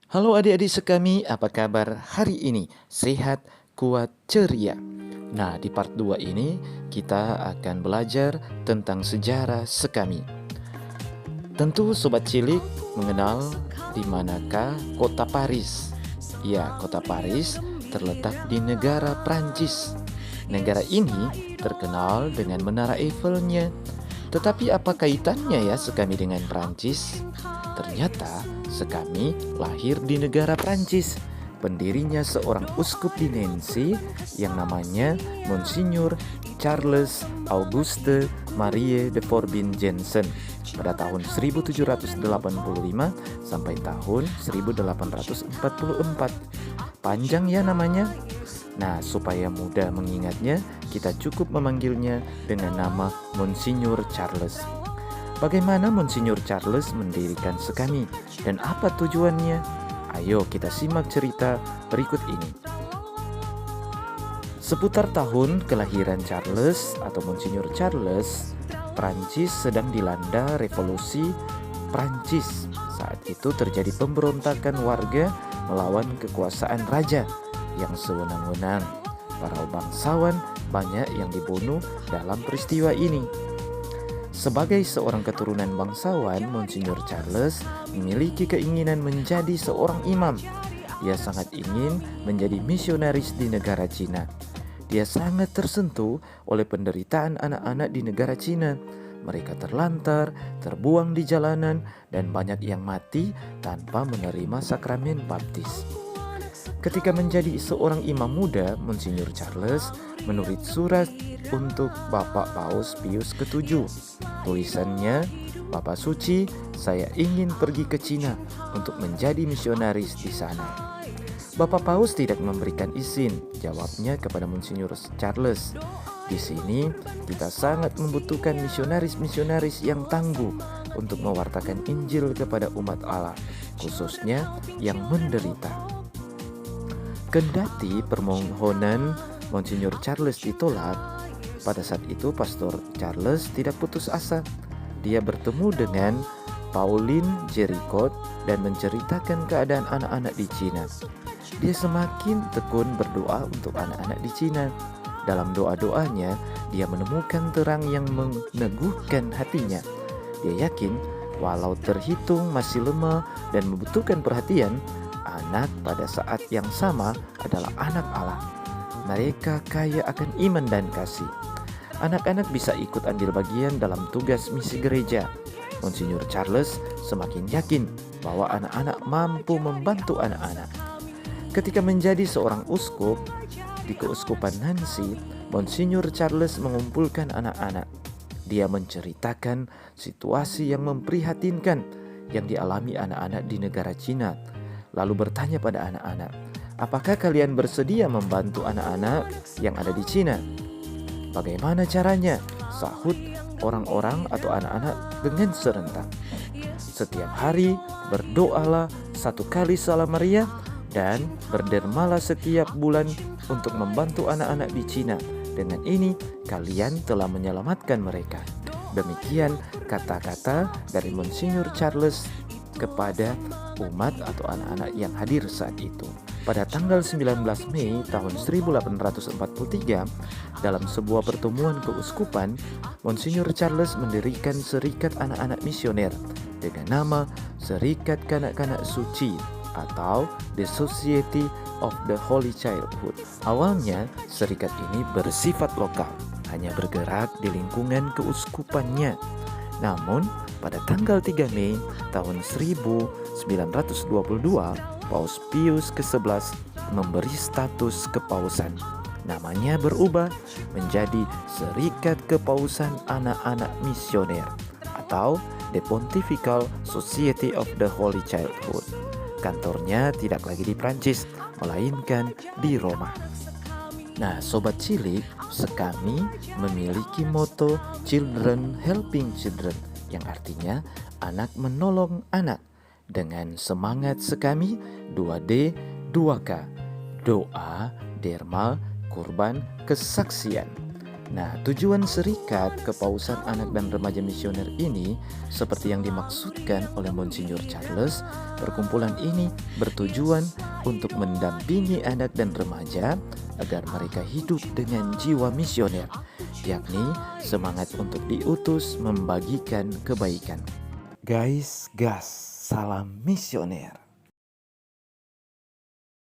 Halo adik-adik sekami, apa kabar hari ini? Sehat, kuat, ceria. Nah, di part 2 ini kita akan belajar tentang sejarah sekami. Tentu Sobat Cilik mengenal di manakah kota Paris. Ya, kota Paris terletak di negara Prancis. Negara ini terkenal dengan Menara Eiffelnya. Tetapi apa kaitannya ya sekami dengan Prancis? Ternyata sekami lahir di negara Prancis. Pendirinya seorang uskup di Nancy yang namanya Monsignor Charles Auguste Marie de Forbin Jansen pada tahun 1785 sampai tahun 1844. Panjang ya namanya. Nah, supaya mudah mengingatnya, kita cukup memanggilnya dengan nama Monsignor Charles. Bagaimana Monsignor Charles mendirikan sekami dan apa tujuannya? Ayo kita simak cerita berikut ini. Seputar tahun kelahiran Charles atau Monsignor Charles, Prancis sedang dilanda revolusi Prancis. Saat itu terjadi pemberontakan warga melawan kekuasaan raja yang sewenang-wenang. Para bangsawan banyak yang dibunuh dalam peristiwa ini. Sebagai seorang keturunan bangsawan, Monsignor Charles memiliki keinginan menjadi seorang imam. Dia sangat ingin menjadi misionaris di negara Cina. Dia sangat tersentuh oleh penderitaan anak-anak di negara Cina. Mereka terlantar, terbuang di jalanan, dan banyak yang mati tanpa menerima sakramen baptis. Ketika menjadi seorang imam muda, Monsignor Charles menulis surat untuk Bapak Paus Pius ke-7. Tulisannya, Bapak Suci, saya ingin pergi ke Cina untuk menjadi misionaris di sana. Bapak Paus tidak memberikan izin, jawabnya kepada Monsignor Charles. Di sini kita sangat membutuhkan misionaris-misionaris yang tangguh untuk mewartakan Injil kepada umat Allah, khususnya yang menderita. Kendati permohonan Monsignor Charles ditolak, pada saat itu Pastor Charles tidak putus asa. Dia bertemu dengan Pauline Jerichot dan menceritakan keadaan anak-anak di Cina. Dia semakin tekun berdoa untuk anak-anak di Cina. Dalam doa-doanya, dia menemukan terang yang meneguhkan hatinya. Dia yakin walau terhitung masih lemah dan membutuhkan perhatian, anak pada saat yang sama adalah anak Allah. Mereka kaya akan iman dan kasih. Anak-anak bisa ikut ambil bagian dalam tugas misi gereja. Monsignor Charles semakin yakin bahwa anak-anak mampu membantu anak-anak. Ketika menjadi seorang uskup di keuskupan Nancy, Monsignor Charles mengumpulkan anak-anak. Dia menceritakan situasi yang memprihatinkan yang dialami anak-anak di negara Cina. Lalu bertanya pada anak-anak, apakah kalian bersedia membantu anak-anak yang ada di Cina? Bagaimana caranya? Sahut orang-orang atau anak-anak dengan serentak. Setiap hari berdoalah 1 kali Salam Maria dan berdermalah setiap bulan untuk membantu anak-anak di Cina. Dengan ini kalian telah menyelamatkan mereka. Demikian kata-kata dari Monsignor Charles kepada umat atau anak-anak yang hadir saat itu. Pada tanggal 19 Mei tahun 1843, dalam sebuah pertemuan keuskupan, Monsignor Charles mendirikan serikat anak-anak misioner dengan nama Serikat Kanak-kanak Suci atau The Society of the Holy Childhood. Awalnya, serikat ini bersifat lokal, hanya bergerak di lingkungan keuskupannya. Namun, pada tanggal 3 Mei tahun 1922, Paus Pius ke-11 memberi status kepausan. Namanya berubah menjadi Serikat Kepausan Anak-anak Misioner atau The Pontifical Society of the Holy Childhood. Kantornya tidak lagi di Prancis, melainkan di Roma. Nah, Sobat Cilik, sekami memiliki moto Children Helping Children, yang artinya anak menolong anak. Dengan semangat sekami 2D 2K, doa, derma, kurban, kesaksian. Nah, tujuan Serikat Kepausan Anak dan Remaja Misioner ini, seperti yang dimaksudkan oleh Monsinyur Charles, perkumpulan ini bertujuan untuk mendampingi anak dan remaja agar mereka hidup dengan jiwa misioner, yakni semangat untuk diutus membagikan kebaikan. Guys, gas, salam misioner.